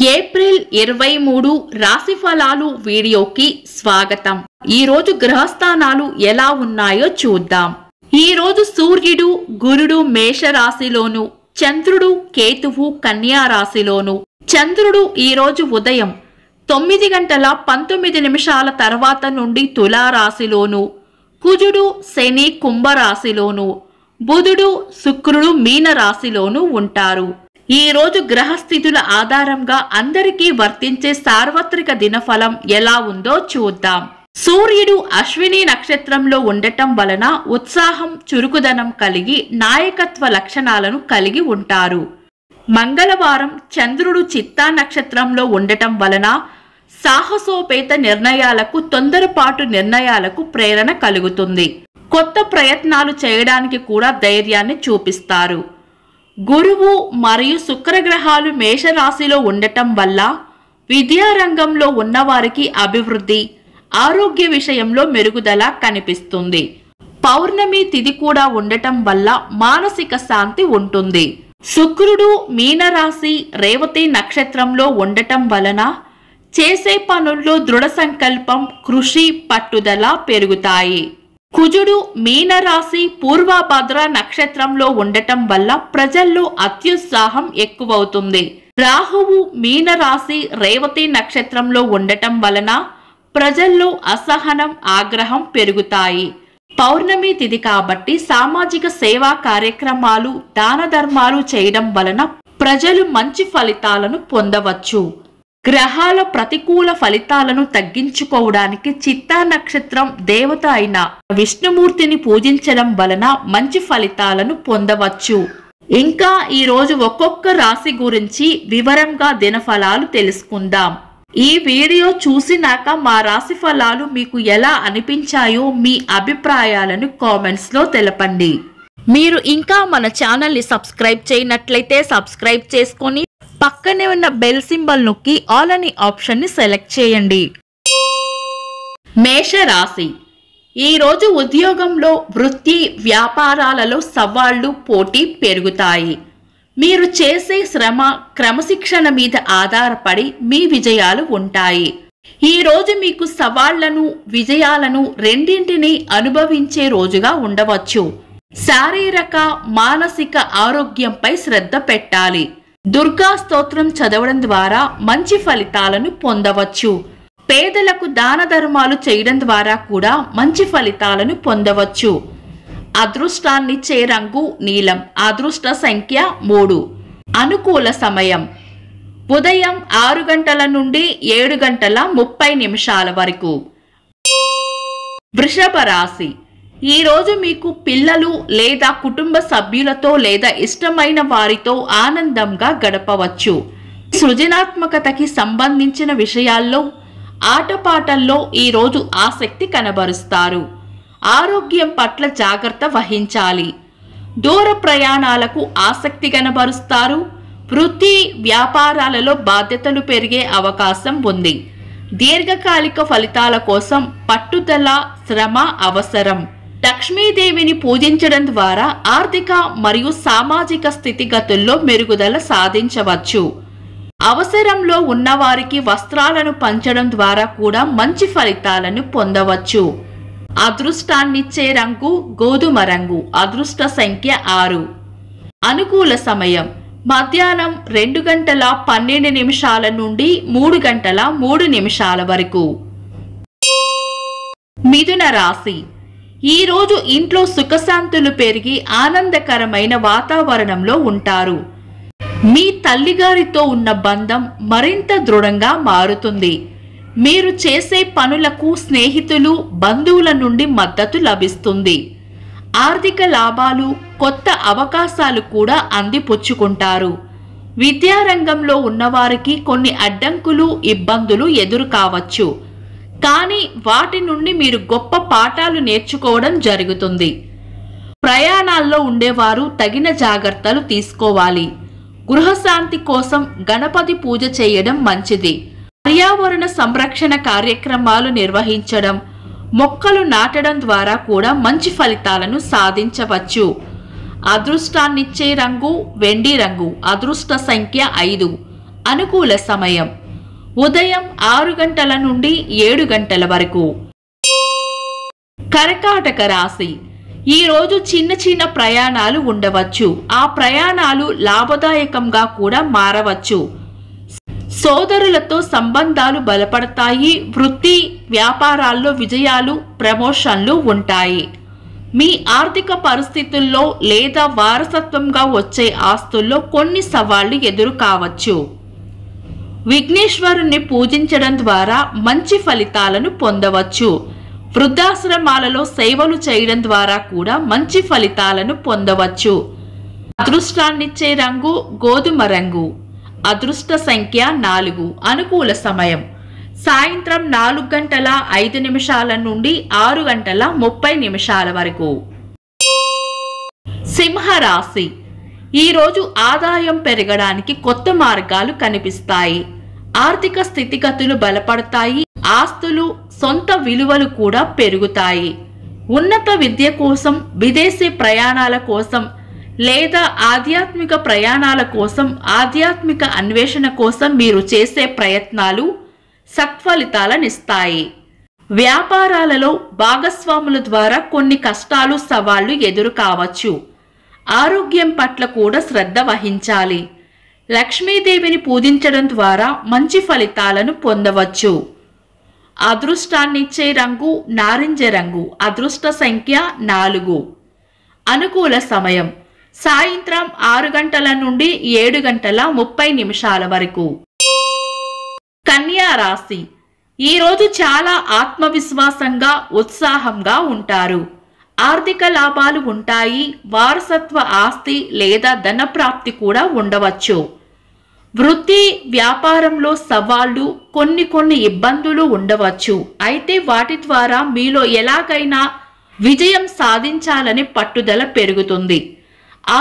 April 23 రాశి ఫలాలు వీడియోకి స్వాగతం। ఈ రోజు గ్రహస్థానాలు ఎలా ఉన్నాయో చూద్దాం। ఈ రోజు సూర్యుడు గురుడు మేష రాశిలోను, చంద్రుడు కేతువు కన్యా రాశిలోను। చంద్రుడు ఈ రోజు ఉదయం 9:19 తర్వాత నుండి తులా రాశిలోను, కుజుడు శని కుంభ రాశిలోను, బుధుడు శుక్రుడు మీన రాశిలోను ఉంటారు। ఈ రోజు గ్రహస్థితుల ఆధారంగా అందరికీ వర్తించే సార్వత్రిక దినఫలం ఎలా ఉందో చూద్దాం। సూర్యుడు అశ్విని నక్షత్రంలో ఉండటం వలన ఉత్సాహం చురుకుదనం కలిగి నాయకత్వ లక్షణాలను కలిగి ఉంటారు। మంగళవారం చంద్రుడు చిత్తా నక్షత్రంలో ఉండటం వలన సాహసోపేత నిర్ణయాలకు, తొందరపాటు నిర్ణయాలకు ప్రేరణ కలుగుతుంది। కొత్త ప్రయత్నాలు చేయడానికి కూడా ధైర్యాన్ని చూపిస్తారు। గురువు మరియు శుక్రగ్రహాలు మేషరాశిలో ఉండటం వల్ల విద్యారంగంలో ఉన్నవారికి అభివృద్ధి, ఆరోగ్య విషయంలో మెరుగుదల కనిపిస్తుంది। పౌర్ణమి తిథి కూడా ఉండటం వల్ల మానసిక శాంతి ఉంటుంది। శుక్రుడు మీనరాశి రేవతి నక్షత్రంలో ఉండటం వలన చేసే పనుల్లో దృఢ సంకల్పం, కృషి, పట్టుదల పెరుగుతాయి। కుజుడు మీనరాశి పూర్వభద్ర నక్షత్రంలో ఉండటం వల్ల ప్రజల్లో అత్యుత్సాహం ఎక్కువవుతుంది। రాహువు మీనరాశి రేవతి నక్షత్రంలో ఉండటం వలన ప్రజల్లో అసహనం, ఆగ్రహం పెరుగుతాయి। పౌర్ణమి తిథి కాబట్టి సామాజిక సేవా కార్యక్రమాలు, దాన ధర్మాలు చేయడం వలన ప్రజలు మంచి ఫలితాలను పొందవచ్చు। గ్రహాల ప్రతికూల ఫలితాలను తగ్గించుకోవడానికి చిత్తా నక్షత్రం దేవత అయిన విష్ణుమూర్తిని పూజించడం వలన మంచి ఫలితాలను పొందవచ్చు। ఇంకా ఈ రోజు ఒక్కొక్క రాశి గురించి వివరంగా దినఫలాలు తెలుసుకుందాం। ఈ వీడియో చూసినాక మా రాశి ఫలాలు మీకు ఎలా అనిపించాయో మీ అభిప్రాయాలను కామెంట్స్ లో తెలపండి। మీరు ఇంకా మన ఛానల్ ని సబ్స్క్రైబ్ చేయనట్లయితే సబ్స్క్రైబ్ చేసుకొని పక్కనే ఉన్న బెల్ సింబల్ నొక్కి ఆల్ అనే ఆప్షన్ ని సెలెక్ట్ చేయండి। మేష రాశి ఈ రోజు ఉద్యోగంలో, వృత్తి, వ్యాపారాలలో సవాళ్లు, పోటీ పెరుగుతాయి। మీరు చేసే శ్రమ, క్రమశిక్షణ మీద ఆధారపడి మీ విజయాలు ఉంటాయి। ఈ రోజు మీకు సవాళ్లను, విజయాలను రెండింటినీ అనుభవించే రోజుగా ఉండవచ్చు। శారీరక, మానసిక ఆరోగ్యంపై శ్రద్ధ పెట్టాలి। దుర్గా స్తోత్రం చదవడం ద్వారా మంచి ఫలితాలను పొందవచ్చు। పేదలకు దాన ధర్మాలు చేయడం ద్వారా కూడా మంచి ఫలితాలను పొందవచ్చు। అదృష్టాన్నిచ్చే రంగు నీలం, అదృష్ట సంఖ్య 3। అనుకూల సమయం ఉదయం 6 గంటల నుండి 7:30 వరకు। వృషభ రాశి ఈ రోజు మీకు పిల్లలు లేదా కుటుంబ సభ్యులతో లేదా ఇష్టమైన వారితో ఆనందంగా గడపవచ్చు। సృజనాత్మకతకి సంబంధించిన విషయాల్లో, ఆటపాటల్లో ఈ రోజు ఆసక్తి కనబరుస్తారు। ఆరోగ్యం పట్ల జాగ్రత్త వహించాలి। దూర ప్రయాణాలకు ఆసక్తి కనబరుస్తారు। వృత్తి, వ్యాపారాలలో బాధ్యతలు పెరిగే అవకాశం ఉంది। దీర్ఘకాలిక ఫలితాల కోసం పట్టుదల, శ్రమ అవసరం। లక్ష్మీదేవిని పూజించడం ద్వారా ఆర్థిక మరియు సామాజిక స్థితిగతుల్లో మెరుగుదల సాధించవచ్చు। అవసరంలో ఉన్నవారికి వస్త్రాలను పంచడం ద్వారా కూడా మంచి ఫలితాలను పొందవచ్చు। అదృష్టాన్నిచ్చే రంగు గోధుమ రంగు, అదృష్ట సంఖ్య 6। అనుకూల సమయం మధ్యాహ్నం 2:12 నుండి 3:03 వరకు। మిథున రాశి ఈ రోజు ఇంట్లో సుఖశాంతులు పెరిగి ఆనందకరమైన వాతావరణంలో ఉంటారు। మీ తల్లిగారితో ఉన్న బంధం మరింత దృఢంగా మారుతుంది। మీరు చేసే పనులకు స్నేహితులు, బంధువుల నుండి మద్దతు లభిస్తుంది। ఆర్థిక లాభాలు, కొత్త అవకాశాలు కూడా అందిపుచ్చుకుంటారు। విద్యారంగంలో ఉన్నవారికి కొన్ని అడ్డంకులు, ఇబ్బందులు ఎదురు కావచ్చు, కానీ వాటి నుండి మీరు గొప్ప పాఠాలు నేర్చుకోవడం జరుగుతుంది। ప్రయాణాల్లో ఉండేవారు తగిన జాగ్రత్తలు తీసుకోవాలి। గృహశాంతి కోసం గణపతి పూజ చేయడం మంచిది। పర్యావరణ సంరక్షణ కార్యక్రమాలు నిర్వహించడం, మొక్కలు నాటడం ద్వారా కూడా మంచి ఫలితాలను సాధించవచ్చు। అదృష్టాన్నిచ్చే రంగు వెండి రంగు, అదృష్ట సంఖ్య 5। అనుకూల సమయం ఉదయం 6 గంటల నుండి 7 గంటల వరకు. కర్కాటక రాశి. ఈ రోజు చిన్న చిన్న ప్రయాణాలు ఉండవచ్చు. ఆ ప్రయాణాలు లాభదాయకంగా కూడా మారవచ్చు. సోదరులతో సంబంధాలు బలపడతాయి. వృత్తి వ్యాపారాల్లో విజయాలు, ప్రమోషన్లు ఉంటాయి. మీ ఆర్థిక పరిస్థితుల్లో లేదా వారసత్వంగా వచ్చే ఆస్తుల్లో కొన్ని సవాళ్లు ఎదురు కావచ్చు. విఘ్నేశ్వరుణ్ణి పూజించడం ద్వారా మంచి ఫలితాలను పొందవచ్చు. వృద్ధాశ్రమాలలో సేవలు చేయడం ద్వారా కూడా మంచి ఫలితాలను పొందవచ్చు. అదృష్టాన్నిచ్చే రంగు గోధుమ రంగు. అదృష్ట సంఖ్య 4. అనుకూల సమయం సాయంత్రం 4 గంటల 5 నిమిషాల నుండి 6 గంటల 30 నిమిషాల వరకు. సింహరాశి. ఈరోజు ఆదాయం పెరగడానికి కొత్త మార్గాలు కనిపిస్తాయి. ఆర్థిక స్థితిగతులు బలపడతాయి. ఆస్తులు, సొంత విలువలు కూడా పెరుగుతాయి. ఉన్నత విద్య కోసం, విదేశీ ప్రయాణాల కోసం లేదా ఆధ్యాత్మిక ప్రయాణాల కోసం, ఆధ్యాత్మిక అన్వేషణ కోసం మీరు చేసే ప్రయత్నాలు సత్ఫలితాలనిస్తాయి. వ్యాపారాలలో భాగస్వాముల ద్వారా కొన్ని కష్టాలు, సవాళ్లు ఎదురు కావచ్చు. ఆరోగ్యం పట్ల కూడా శ్రద్ధ వహించాలి. లక్ష్మీదేవిని పూజించడం ద్వారా మంచి ఫలితాలను పొందవచ్చు. అదృష్టాన్నిచ్చే రంగు నారింజ రంగు. అదృష్ట సంఖ్య 4. అనుకూల సమయం సాయంత్రం 6 గంటల నుండి 7 గంటల 30 నిమిషాల వరకు. కన్యా రాశి. ఈరోజు చాలా ఆత్మవిశ్వాసంగా, ఉత్సాహంగా ఉంటారు. ఆర్థిక లాభాలు ఉంటాయి. వారసత్వ ఆస్తి లేదా ధనప్రాప్తి కూడా ఉండవచ్చు. వృత్తి వ్యాపారంలో సవాళ్లు, కొన్ని ఇబ్బందులు ఉండవచ్చు. అయితే వాటి ద్వారా మీలో ఎలాగైనా విజయం సాధించాలని పట్టుదల పెరుగుతుంది.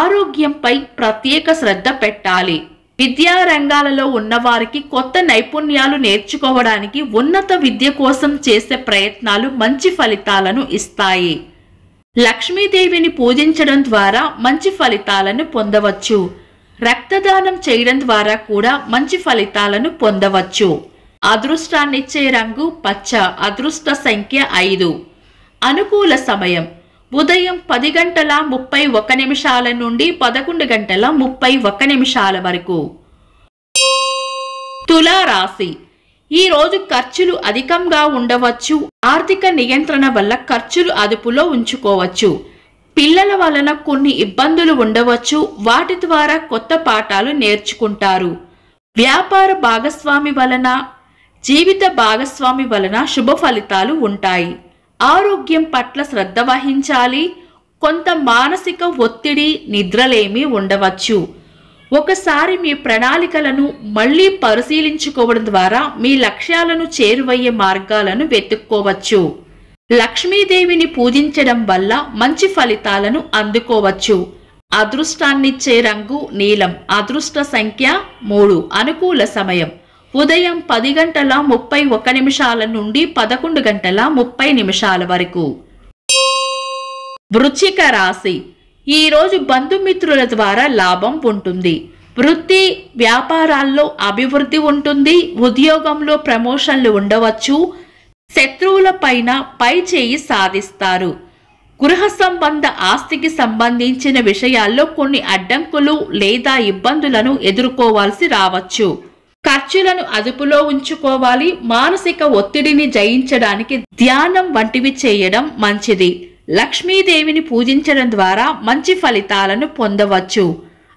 ఆరోగ్యంపై ప్రత్యేక శ్రద్ధ పెట్టాలి. విద్యా రంగాలలో ఉన్నవారికి కొత్త నైపుణ్యాలు నేర్చుకోవడానికి, ఉన్నత విద్య కోసం చేసే ప్రయత్నాలు మంచి ఫలితాలను ఇస్తాయి. లక్ష్మీదేవిని పూజించడం ద్వారా మంచి ఫలితాలను పొందవచ్చు. రక్తదానం చేయడం ద్వారా కూడా మంచి ఫలితాలను పొందవచ్చు. అదృష్టాన్నిచ్చే రంగు పచ్చ. అదృష్ట సంఖ్య 5. అనుకూల సమయం ఉదయం 10 గంటల 31 నిమిషాల నుండి 11 గంటల 31 నిమిషాల వరకు. తులారాశి. ఈ రోజు ఖర్చులు అధికంగా ఉండవచ్చు. ఆర్థిక నియంత్రణ వల్ల ఖర్చులు అదుపులో ఉంచుకోవచ్చు. పిల్లల వలన కొన్ని ఇబ్బందులు ఉండవచ్చు. వాటి ద్వారా కొత్త పాఠాలు నేర్చుకుంటారు. వ్యాపార భాగస్వామి వలన, జీవిత భాగస్వామి వలన శుభ ఫలితాలు ఉంటాయి. ఆరోగ్యం పట్ల శ్రద్ధ వహించాలి. కొంత మానసిక ఒత్తిడి, నిద్రలేమి ఉండవచ్చు. ఒకసారి మీ ప్రణాళికలను మళ్లీ పరిశీలించుకోవడం ద్వారా మీ లక్ష్యాలను చేరువయ్యే మార్గాలను వెతుక్కోవచ్చు. లక్ష్మీదేవిని పూజించడం వల్ల మంచి ఫలితాలను అందుకోవచ్చు. అదృష్టాన్నిచ్చే రంగు నీలం. అదృష్ట సంఖ్య 3. అనుకూల సమయం ఉదయం 10 గంటల 31 నిమిషాల నుండి 11 గంటల 30 నిమిషాల వరకు. వృశ్చిక రాశి. ఈ రోజు బంధుమిత్రుల ద్వారా లాభం ఉంటుంది. వృత్తి వ్యాపారాల్లో అభివృద్ధి ఉంటుంది. ఉద్యోగంలో ప్రమోషన్లు ఉండవచ్చు. శత్రువుల పైన పై చేయి సాధిస్తారు. గృహ సంబంధ ఆస్తికి సంబంధించిన విషయాల్లో కొన్ని అడ్డంకులు లేదా ఇబ్బందులను ఎదుర్కోవాల్సి రావచ్చు. ఖర్చులను అదుపులో ఉంచుకోవాలి. మానసిక ఒత్తిడిని జయించడానికి ధ్యానం వంటివి చేయడం మంచిది. లక్ష్మీదేవిని పూజించడం ద్వారా మంచి ఫలితాలను పొందవచ్చు.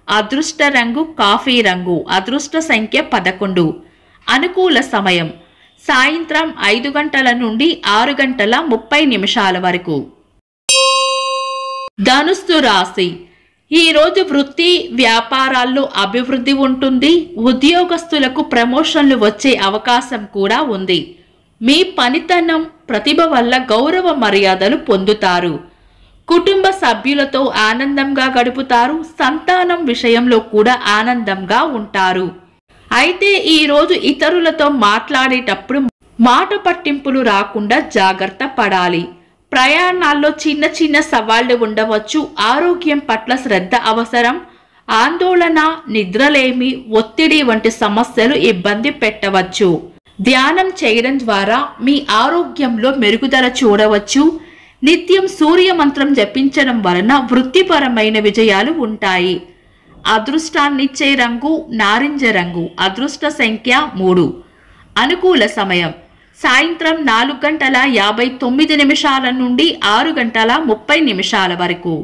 అదృష్ట రంగు కాఫీ రంగు. అదృష్ట సంఖ్య 11. అనుకూల సమయం సాయంత్రం 5 గంటల నుండి 6 గంటల 30 నిమిషాల వరకు. ధనుస్సు రాశి. ఈ రోజు వృత్తి వ్యాపారాల్లో అభివృద్ధి ఉంటుంది. ఉద్యోగస్తులకు ప్రమోషన్లు వచ్చే అవకాశం కూడా ఉంది. మీ పనితనం, ప్రతిభ వల్ల గౌరవ మర్యాదలు పొందుతారు. కుటుంబ సభ్యులతో ఆనందంగా గడుపుతారు. సంతానం విషయంలో కూడా ఆనందంగా ఉంటారు. అయితే ఈ రోజు ఇతరులతో మాట్లాడేటప్పుడు మాట పట్టింపులు రాకుండా జాగ్రత్త పడాలి. ప్రయాణాల్లో చిన్న సవాళ్లు ఉండవచ్చు. ఆరోగ్యం పట్ల శ్రద్ధ అవసరం. ఆందోళన, నిద్రలేమి, ఒత్తిడి వంటి సమస్యలు ఇబ్బంది పెట్టవచ్చు. ధ్యానం చేయడం ద్వారా మీ ఆరోగ్యంలో మెరుగుదల చూడవచ్చు. నిత్యం సూర్య మంత్రం జపించడం వలన వృత్తిపరమైన విజయాలు ఉంటాయి. అదృష్టాన్నిచ్చే రంగు నారింజ రంగు. అదృష్ట సంఖ్య 3. అనుకూల సమయం సాయంత్రం 4:59 నుండి 6:30 వరకు.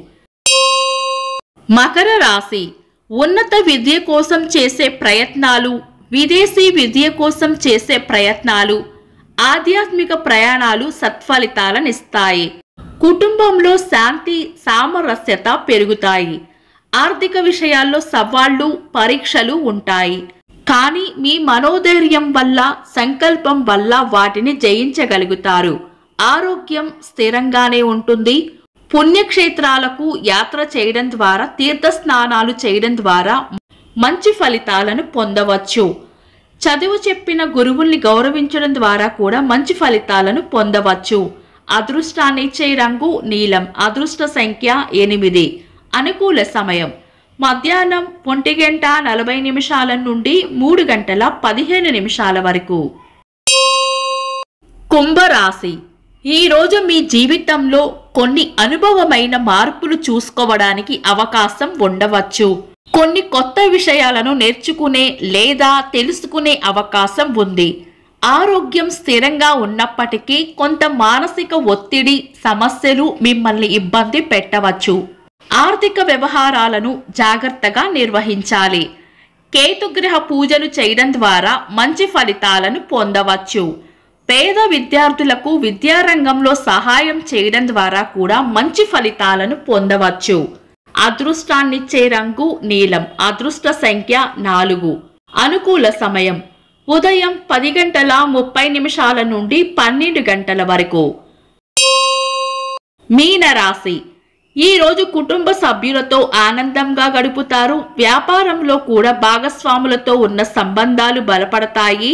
మకర రాశి. ఉన్నత విద్య కోసం చేసే ప్రయత్నాలు, విదేశీ విద్య కోసం చేసే ప్రయత్నాలు, ఆధ్యాత్మిక ప్రయాణాలు సత్ఫలితాలనిస్తాయి. కుటుంబంలో శాంతి, సామరస్యత పెరుగుతాయి. ఆర్థిక విషయాల్లో సవాళ్లు, పరీక్షలు ఉంటాయి. కానీ మీ మనోధైర్యం వల్ల, సంకల్పం వల్ల వాటిని జయించగలుగుతారు. ఆరోగ్యం స్థిరంగానే ఉంటుంది. పుణ్యక్షేత్రాలకు యాత్ర చేయడం ద్వారా, తీర్థ స్నానాలు చేయడం ద్వారా మంచి ఫలితాలను పొందవచ్చు. చదువు చెప్పిన గురువుల్ని గౌరవించడం ద్వారా కూడా మంచి ఫలితాలను పొందవచ్చు. అదృష్టాన్నిచ్చే రంగు నీలం. అదృష్ట సంఖ్య 8. అనుకూల సమయం మధ్యాహ్నం 1:40 నుండి 3:15 వరకు. కుంభరాశి. ఈరోజు మీ జీవితంలో కొన్ని అనుభవమైన మార్పులు చూసుకోవడానికి అవకాశం ఉండవచ్చు. కొన్ని కొత్త విషయాలను నేర్చుకునే లేదా తెలుసుకునే అవకాశం ఉంది. ఆరోగ్యం స్థిరంగా ఉన్నప్పటికీ కొంత మానసిక ఒత్తిడి, సమస్యలు మిమ్మల్ని ఇబ్బంది పెట్టవచ్చు. ఆర్థిక వ్యవహారాలను జాగ్రత్తగా నిర్వహించాలి. కేతుగ్రహ పూజలు చేయడం ద్వారా మంచి ఫలితాలను పొందవచ్చు. పేద విద్యార్థులకు విద్యారంగంలో సహాయం చేయడం ద్వారా కూడా మంచి ఫలితాలను పొందవచ్చు. అదృష్టాన్నిచ్చే రంగు నీలం. అదృష్ట సంఖ్య 4. అనుకూల సమయం ఉదయం 10:30 నుండి 12 వరకు. మీనరాశి. ఈ రోజు కుటుంబ సభ్యులతో ఆనందంగా గడుపుతారు. వ్యాపారంలో కూడా భాగస్వాములతో ఉన్న సంబంధాలు బలపడతాయి.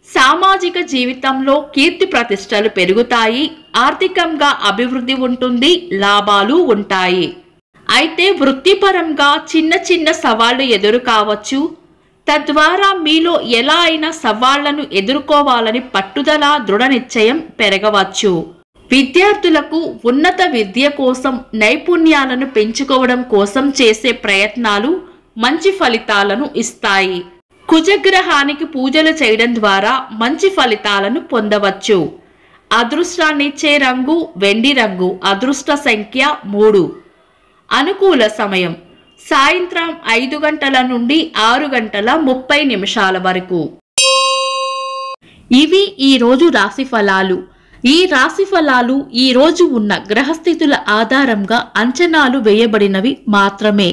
సామాజిక జీవితంలో కీర్తి ప్రతిష్టలు పెరుగుతాయి. ఆర్థికంగా అభివృద్ధి ఉంటుంది. లాభాలు ఉంటాయి. అయితే వృత్తిపరంగా చిన్న చిన్న సవాళ్లు ఎదురు కావచ్చు. తద్వారా మీలో ఎలా అయినా సవాళ్లను ఎదుర్కోవాలని పట్టుదల, దృఢ నిశ్చయం పెరగవచ్చు. విద్యార్థులకు ఉన్నత విద్య కోసం, నైపుణ్యాలను పెంచుకోవడం కోసం చేసే ప్రయత్నాలు మంచి ఫలితాలను ఇస్తాయి. కుజగ్రహానికి పూజలు చేయడం ద్వారా మంచి ఫలితాలను పొందవచ్చు. అదృష్టాన్నిచ్చే రంగు వెండి రంగు. అదృష్ట సంఖ్య 3. అనుకూల సమయం సాయంత్రం 5 నుండి 6:30 వరకు. ఇవి ఈ రోజు రాశి ఫలాలు. ఈ రాశి ఫలాలు ఈ రోజు ఉన్న గ్రహస్థితుల ఆధారంగా అంచనాలు వేయబడినవి మాత్రమే.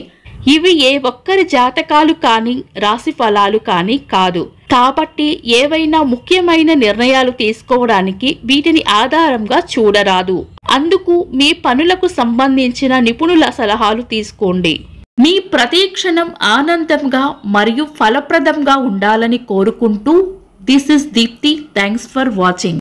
ఇవి ఏ ఒక్కరి జాతకాలు కానీ రాశి ఫలాలు కానీ కాదు. కాబట్టి ఏవైనా ముఖ్యమైన నిర్ణయాలు తీసుకోవడానికి వీటిని ఆధారంగా చూడరాదు. అందుకు మీ పనులకు సంబంధించిన నిపుణుల సలహాలు తీసుకోండి. మీ ప్రతి క్షణం ఆనందంగా మరియు ఫలప్రదంగా ఉండాలని కోరుకుంటూ this is Deepti. Thanks for watching.